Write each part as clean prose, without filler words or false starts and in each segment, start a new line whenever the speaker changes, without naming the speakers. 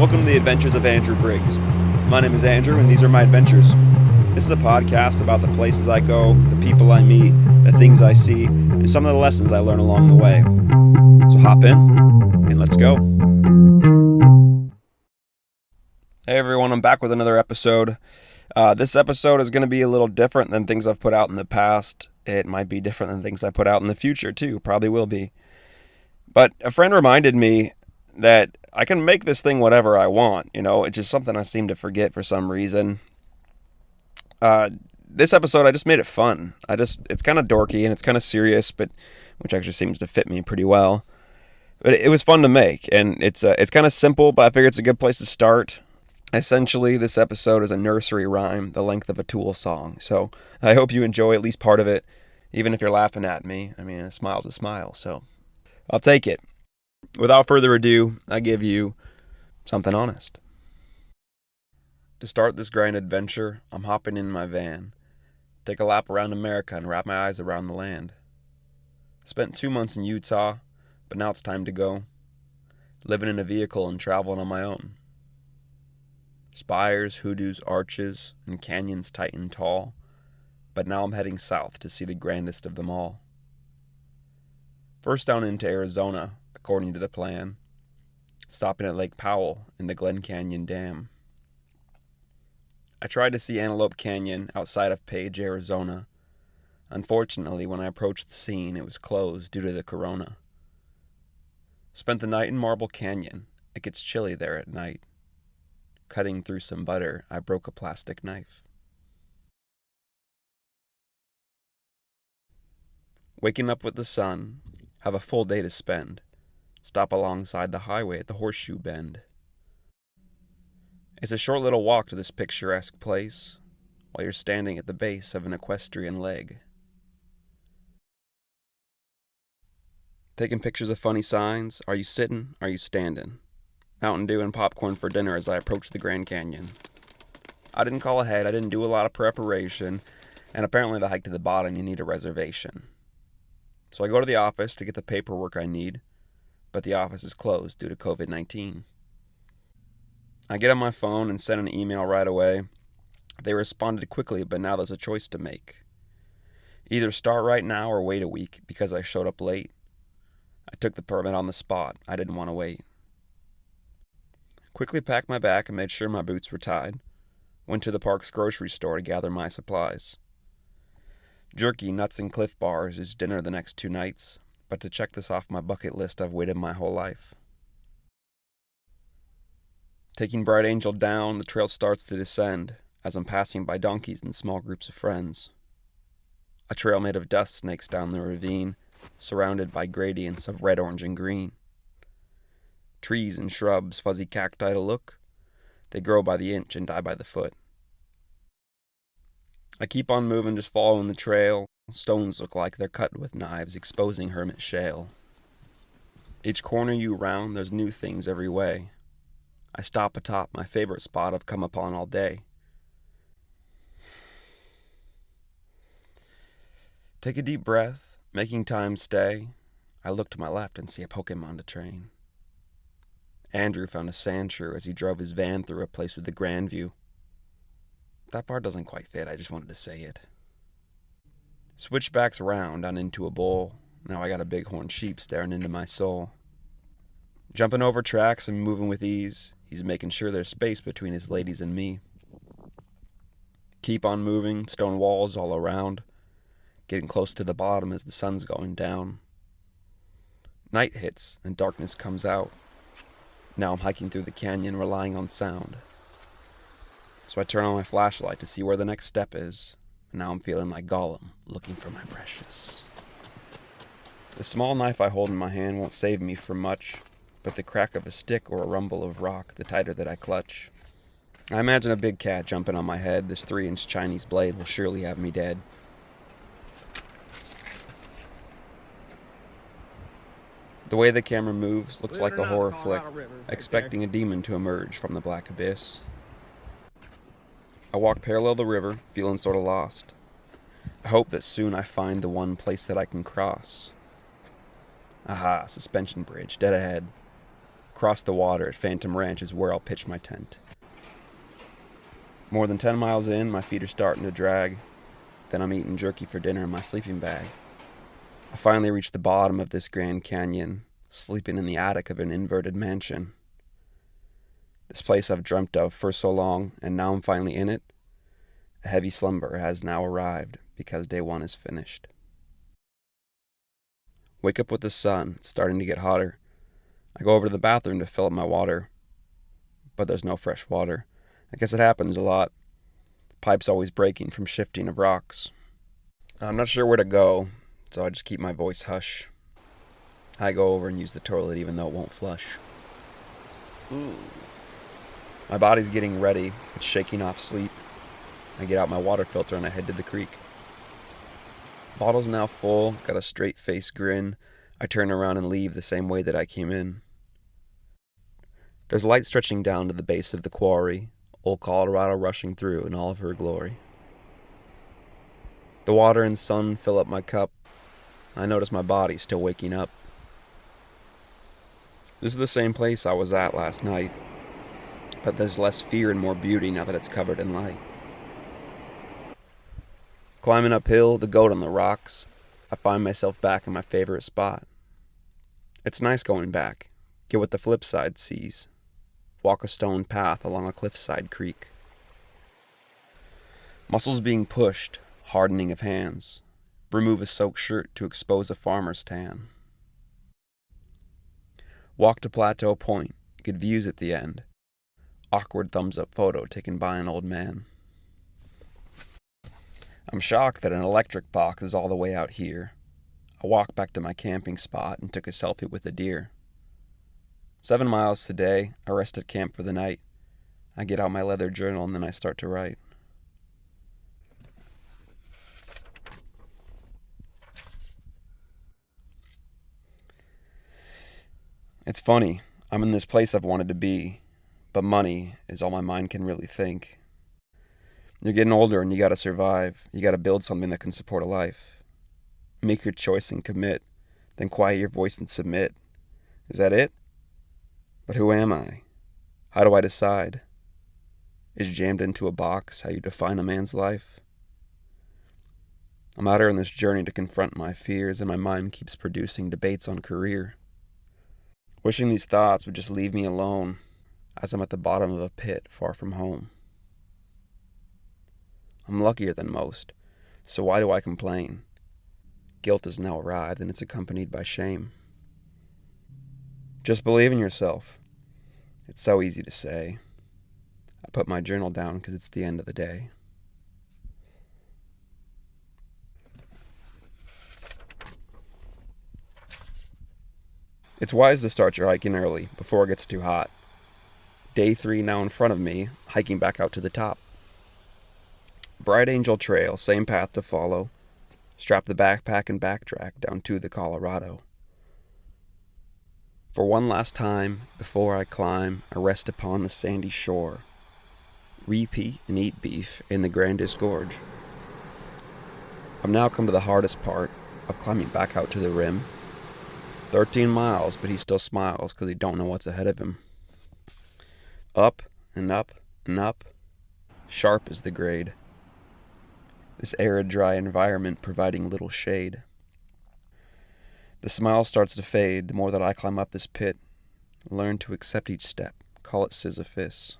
Welcome to the Adventures of Andrew Briggs. My name is Andrew, and these are my adventures. This is a podcast about the places I go, the people I meet, the things I see, and some of the lessons I learn along the way. So hop in, and let's go. Hey everyone, I'm back with another episode. This episode is going to be a little different than things I've put out in the past. It might be different than things I put out in the future too, probably will be. But a friend reminded me that I can make this thing whatever I want, it's just something I seem to forget for some reason. This episode, I just made it fun. It's kind of dorky and it's kind of serious, but which actually seems to fit me pretty well. But it was fun to make, and it's kind of simple, but I figure it's a good place to start. Essentially, this episode is a nursery rhyme, the length of a Tool song. So I hope you enjoy at least part of it, even if you're laughing at me. I mean, a smile's a smile, so I'll take it. Without further ado, I give you something honest. To start this grand adventure, I'm hopping in my van. Take a lap around America and wrap my eyes around the land. Spent 2 months in Utah, but now it's time to go. Living in a vehicle and traveling on my own. Spires, hoodoos, arches, and canyons tight and tall, but now I'm heading south to see the grandest of them all. First down into Arizona, according to the plan, stopping at Lake Powell in the Glen Canyon Dam. I tried to see Antelope Canyon outside of Page, Arizona. Unfortunately, when I approached the scene, it was closed due to the corona. Spent the night in Marble Canyon. It gets chilly there at night. Cutting through some butter, I broke a plastic knife. Waking up with the sun, have a full day to spend. Stop alongside the highway at the Horseshoe Bend. It's a short little walk to this picturesque place, while you're standing at the base of an equestrian leg. Taking pictures of funny signs. Are you sitting? Are you standing? Mountain Dew and popcorn for dinner as I approach the Grand Canyon. I didn't call ahead, I didn't do a lot of preparation, and apparently to hike to the bottom you need a reservation. So I go to the office to get the paperwork I need, but the office is closed due to COVID-19. I get on my phone and send an email right away. They responded quickly, but now there's a choice to make. Either start right now or wait a week because I showed up late. I took the permit on the spot. I didn't want to wait. Quickly packed my bag and made sure my boots were tied. Went to the park's grocery store to gather my supplies. Jerky, nuts, and Cliff Bars is dinner the next 2 nights, but to check this off my bucket list I've waited my whole life. Taking Bright Angel down, the trail starts to descend as I'm passing by donkeys and small groups of friends. A trail made of dust snakes down the ravine, surrounded by gradients of red, orange, and green. Trees and shrubs, fuzzy cacti to look. They grow by the inch and die by the foot. I keep on moving, just following the trail. Stones look like they're cut with knives, exposing hermit shale. Each corner you round, there's new things every way. I stop atop my favorite spot I've come upon all day. Take a deep breath, making time stay. I look to my left and see a Pokemon to train. Andrew found a sand shrew as he drove his van through a place with a grand view. That part doesn't quite fit, I just wanted to say it. Switchbacks round on into a bowl. Now I got a bighorn sheep staring into my soul. Jumping over tracks and moving with ease, he's making sure there's space between his ladies and me. Keep on moving, stone walls all around. Getting close to the bottom as the sun's going down. Night hits and darkness comes out. Now I'm hiking through the canyon, relying on sound. So I turn on my flashlight to see where the next step is, and now I'm feeling like Gollum, looking for my precious. The small knife I hold in my hand won't save me from much, but the crack of a stick or a rumble of rock, the tighter that I clutch. I imagine a big cat jumping on my head. This 3-inch Chinese blade will surely have me dead. The way the camera moves looks like a horror flick, expecting a demon to emerge from the black abyss. I walk parallel the river, feeling sort of lost. I hope that soon I find the one place that I can cross. Aha, suspension bridge, dead ahead. Across the water at Phantom Ranch is where I'll pitch my tent. More than 10 miles in, my feet are starting to drag. Then I'm eating jerky for dinner in my sleeping bag. I finally reach the bottom of this Grand Canyon, sleeping in the attic of an inverted mansion. This place I've dreamt of for so long, and now I'm finally in it. A heavy slumber has now arrived because day one is finished. Wake up with the sun, it's starting to get hotter. I go over to the bathroom to fill up my water, but there's no fresh water. I guess it happens a lot. Pipe's always breaking from shifting of rocks. I'm not sure where to go, so I just keep my voice hush. I go over and use the toilet even though it won't flush. Ooh. My body's getting ready, it's shaking off sleep. I get out my water filter and I head to the creek. Bottle's now full, got a straight face grin. I turn around and leave the same way that I came in. There's light stretching down to the base of the quarry, old Colorado rushing through in all of her glory. The water and sun fill up my cup. I notice my body still waking up. This is the same place I was at last night, but there's less fear and more beauty now that it's covered in light. Climbing uphill, the goat on the rocks, I find myself back in my favorite spot. It's nice going back, get what the flip side sees. Walk a stone path along a cliffside creek. Muscles being pushed, hardening of hands. Remove a soaked shirt to expose a farmer's tan. Walk to Plateau Point, good views at the end. Awkward thumbs up photo taken by an old man. I'm shocked that an electric box is all the way out here. I walked back to my camping spot and took a selfie with a deer. 7 miles today, I rest at camp for the night. I get out my leather journal and then I start to write. It's funny, I'm in this place I've wanted to be, but money is all my mind can really think. You're getting older and you gotta survive. You gotta build something that can support a life. Make your choice and commit, then quiet your voice and submit. Is that it? But who am I? How do I decide? Is jammed into a box how you define a man's life? I'm out here on this journey to confront my fears, and my mind keeps producing debates on career. Wishing these thoughts would just leave me alone, as I'm at the bottom of a pit far from home. I'm luckier than most, so why do I complain? Guilt has now arrived, and it's accompanied by shame. Just believe in yourself. It's so easy to say. I put my journal down because it's the end of the day. It's wise to start your hiking early, before it gets too hot. Day 3 now in front of me, hiking back out to the top. Bright Angel Trail, same path to follow. Strap the backpack and backtrack down to the Colorado. For one last time, before I climb, I rest upon the sandy shore. Repeat and eat beef in the grandest gorge. I've now come to the hardest part of climbing back out to the rim. 13 miles, but he still smiles because he don't know what's ahead of him. Up and up and up. Sharp is the grade. This arid, dry environment providing little shade. The smile starts to fade the more that I climb up this pit. Learn to accept each step. Call it Sisyphus.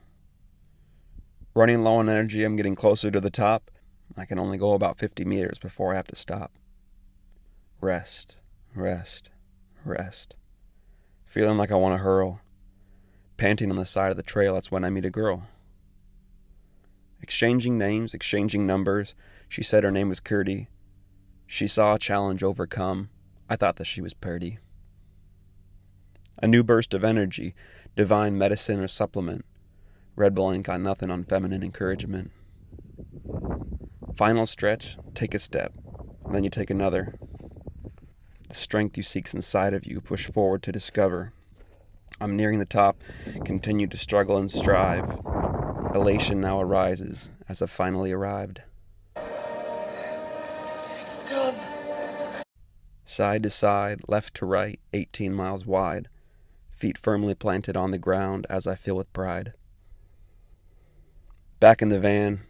Running low on energy, I'm getting closer to the top. I can only go about 50 meters before I have to stop. Rest, rest, rest. Feeling like I want to hurl. Panting on the side of the trail, that's when I meet a girl. Exchanging names, exchanging numbers. She said her name was Curdy. She saw a challenge overcome. I thought that she was purty. A new burst of energy, divine medicine or supplement. Red Bull ain't got nothing on feminine encouragement. Final stretch, take a step, then you take another. The strength you seek's inside of you, push forward to discover. I'm nearing the top, continue to struggle and strive. Elation now arises as I've finally arrived.
It's done.
Side to side, left to right, 18 miles wide. feet firmly planted on the ground as I feel with pride. Back in the van,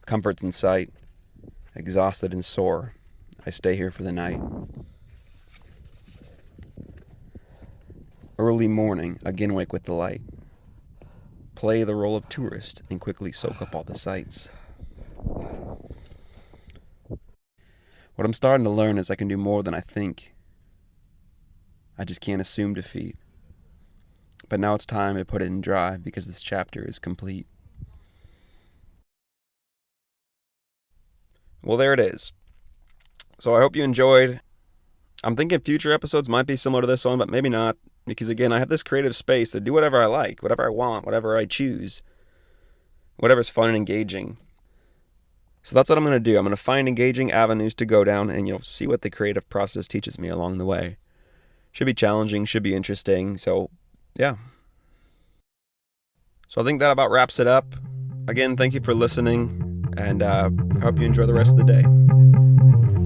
comforts in sight, exhausted and sore, I stay here for the night. Early morning, again wake with the light. Play the role of tourist and quickly soak up all the sights. What I'm starting to learn is I can do more than I think. I just can't assume defeat. But now it's time to put it in drive because this chapter is complete. Well, there it is. So I hope you enjoyed. I'm thinking future episodes might be similar to this one, but maybe not. Because again, I have this creative space to do whatever I like, whatever I want, whatever I choose, whatever's fun and engaging. So that's what I'm going to do. I'm going to find engaging avenues to go down and, see what the creative process teaches me along the way. Should be challenging, should be interesting. So, yeah. So I think that about wraps it up. Again, thank you for listening, and I hope you enjoy the rest of the day.